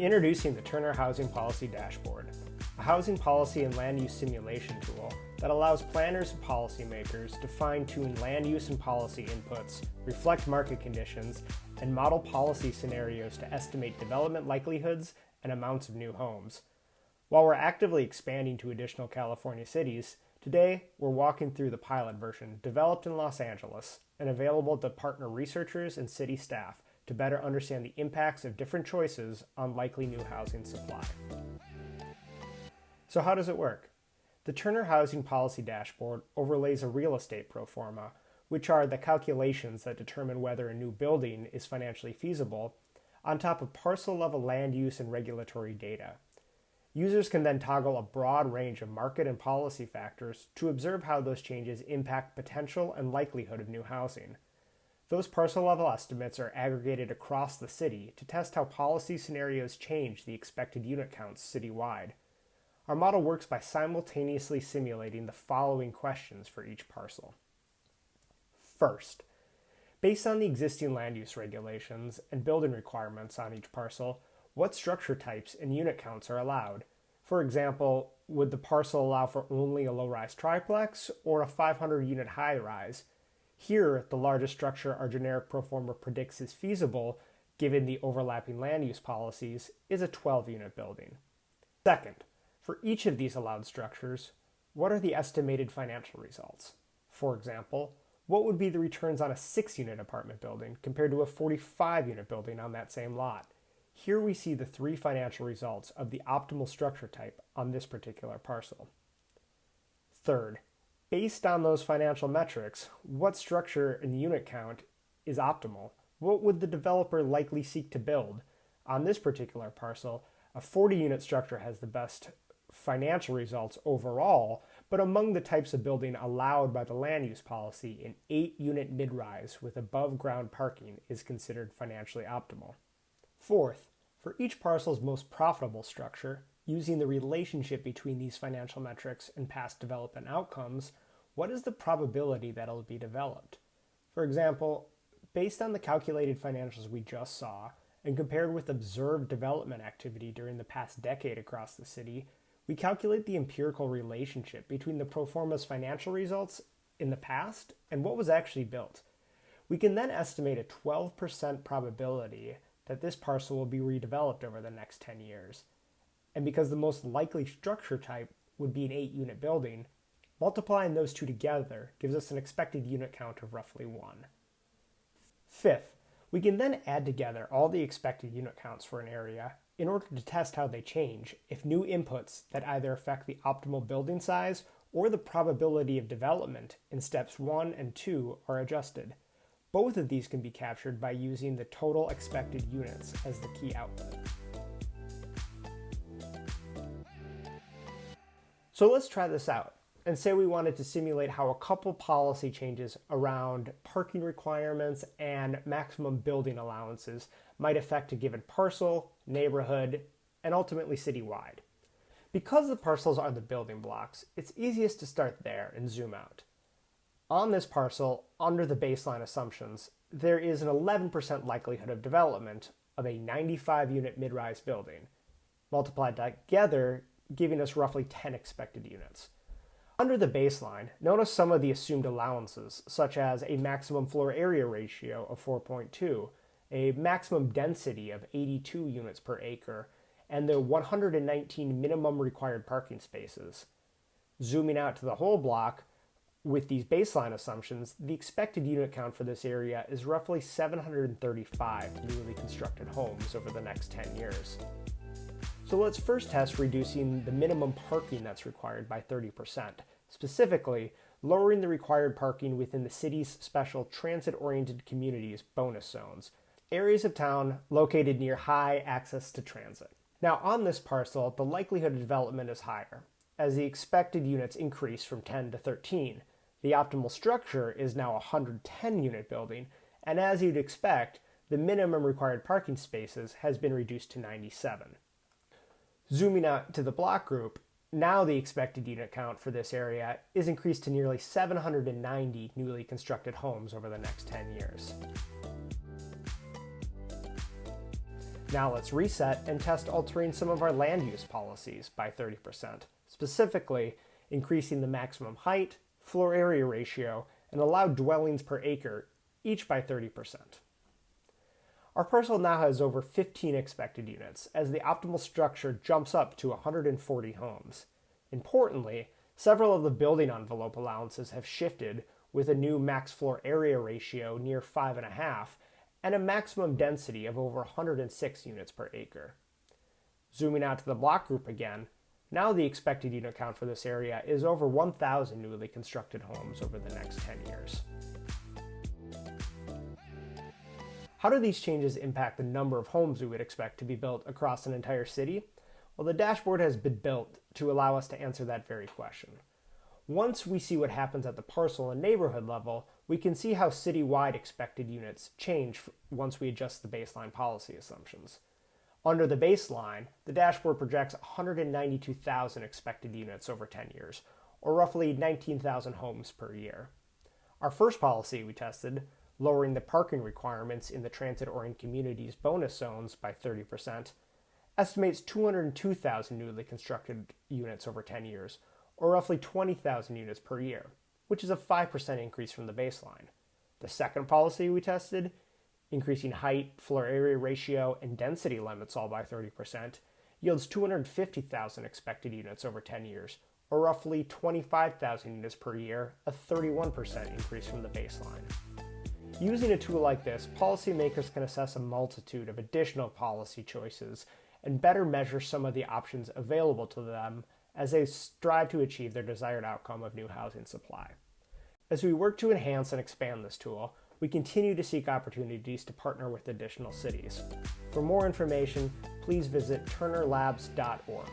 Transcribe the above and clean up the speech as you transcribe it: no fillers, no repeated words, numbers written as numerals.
Introducing the Turner Housing Policy Dashboard, a housing policy and land use simulation tool that allows planners and policymakers to fine-tune land use and policy inputs, reflect market conditions, and model policy scenarios to estimate development likelihoods and amounts of new homes. While we're actively expanding to additional California cities, today we're walking through the pilot version developed in Los Angeles and available to partner researchers and city staff to better understand the impacts of different choices on likely new housing supply. So how does it work? The Turner Housing Policy Dashboard overlays a real estate pro forma, which are the calculations that determine whether a new building is financially feasible, on top of parcel-level land use and regulatory data. Users can then toggle a broad range of market and policy factors to observe how those changes impact potential and likelihood of new housing. Those parcel-level estimates are aggregated across the city to test how policy scenarios change the expected unit counts citywide. Our model works by simultaneously simulating the following questions for each parcel. First, based on the existing land use regulations and building requirements on each parcel, what structure types and unit counts are allowed? For example, would the parcel allow for only a low-rise triplex or a 500-unit high-rise? Here, the largest structure our generic pro forma predicts is feasible, given the overlapping land use policies, is a 12-unit building. Second, for each of these allowed structures, what are the estimated financial results? For example, what would be the returns on a 6-unit apartment building compared to a 45-unit building on that same lot? Here we see the 3 financial results of the optimal structure type on this particular parcel. Third, based on those financial metrics, what structure and unit count is optimal? What would the developer likely seek to build? On this particular parcel, a 40-unit structure has the best financial results overall, but among the types of building allowed by the land use policy, an 8-unit mid-rise with above-ground parking is considered financially optimal. Fourth, for each parcel's most profitable structure, using the relationship between these financial metrics and past development outcomes, what is the probability that it'll be developed? For example, based on the calculated financials we just saw, and compared with observed development activity during the past decade across the city, we calculate the empirical relationship between the pro forma's financial results in the past and what was actually built. We can then estimate a 12% probability that this parcel will be redeveloped over the next 10 years. And because the most likely structure type would be an 8-unit building, multiplying those two together gives us an expected unit count of roughly 1. Fifth, we can then add together all the expected unit counts for an area in order to test how they change if new inputs that either affect the optimal building size or the probability of development in steps 1 and 2 are adjusted. Both of these can be captured by using the total expected units as the key output. So let's try this out and say we wanted to simulate how a couple policy changes around parking requirements and maximum building allowances might affect a given parcel, neighborhood, and ultimately citywide. Because the parcels are the building blocks, it's easiest to start there and zoom out. On this parcel, under the baseline assumptions, there is an 11% likelihood of development of a 95-unit mid-rise building, multiplied together, giving us roughly 10 expected units. Under the baseline, notice some of the assumed allowances, such as a maximum floor area ratio of 4.2, a maximum density of 82 units per acre, and the 119 minimum required parking spaces. Zooming out to the whole block, with these baseline assumptions, the expected unit count for this area is roughly 735 newly constructed homes over the next 10 years. So let's first test reducing the minimum parking that's required by 30%, specifically lowering the required parking within the city's special transit-oriented communities bonus zones, areas of town located near high access to transit. Now on this parcel, the likelihood of development is higher, as the expected units increase from 10 to 13. The optimal structure is now a 110-unit building, and as you'd expect, the minimum required parking spaces has been reduced to 97. Zooming out to the block group, now the expected unit count for this area is increased to nearly 790 newly constructed homes over the next 10 years. Now let's reset and test altering some of our land use policies by 30%, specifically increasing the maximum height, floor area ratio, and allowed dwellings per acre, each by 30%. Our parcel now has over 15 expected units, as the optimal structure jumps up to 140 homes. Importantly, several of the building envelope allowances have shifted, with a new max floor area ratio near 5.5 and a maximum density of over 106 units per acre. Zooming out to the block group again, now the expected unit count for this area is over 1,000 newly constructed homes over the next 10 years. How do these changes impact the number of homes we would expect to be built across an entire city? Well, the dashboard has been built to allow us to answer that very question. Once we see what happens at the parcel and neighborhood level, we can see how citywide expected units change once we adjust the baseline policy assumptions. Under the baseline, the dashboard projects 192,000 expected units over 10 years, or roughly 19,000 homes per year. Our first policy we tested, lowering the parking requirements in the transit-oriented communities bonus zones by 30%, estimates 202,000 newly constructed units over 10 years, or roughly 20,000 units per year, which is a 5% increase from the baseline. The second policy we tested, increasing height, floor area ratio, and density limits all by 30%, yields 250,000 expected units over 10 years, or roughly 25,000 units per year, a 31% increase from the baseline. Using a tool like this, policymakers can assess a multitude of additional policy choices and better measure some of the options available to them as they strive to achieve their desired outcome of new housing supply. As we work to enhance and expand this tool, we continue to seek opportunities to partner with additional cities. For more information, please visit turnerlabs.org.